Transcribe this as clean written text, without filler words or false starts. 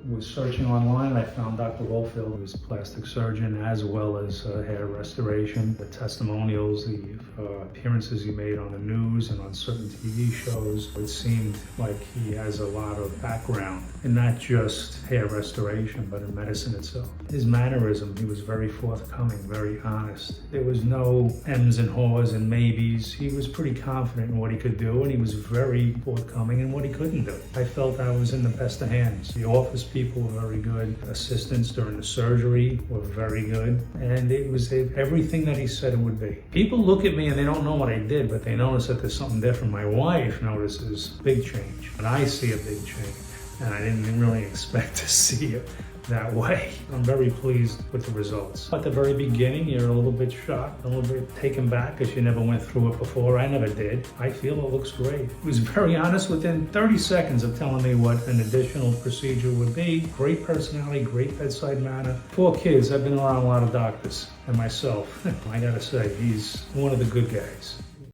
was searching online and I found Dr. Wolfeld, who was a plastic surgeon as well as hair restoration. The testimonials, the appearances he made on the news and on certain TV shows, it seemed like he has a lot of background in not just hair restoration, but in medicine itself. His mannerism, he was very forthcoming, very honest. There was no ems and haws and maybes. He was pretty confident in what he could do, and he was very forthcoming in what he couldn't do. I felt I was in the best of hands. The office people were very good. Assistants during the surgery were very good. And it was everything that he said it would be. People look at me and they don't know what I did, but they notice that there's something different. My wife notices big change, and I see a big change. And I didn't really expect to see it that way. I'm very pleased with the results. At the very beginning, you're a little bit shocked, a little bit taken back because you never went through it before. I never did. I feel it looks great. He was very honest within 30 seconds of telling me what an additional procedure would be. Great personality, great bedside manner. 4 kids. I've been around a lot of doctors and myself. I gotta say, he's one of the good guys.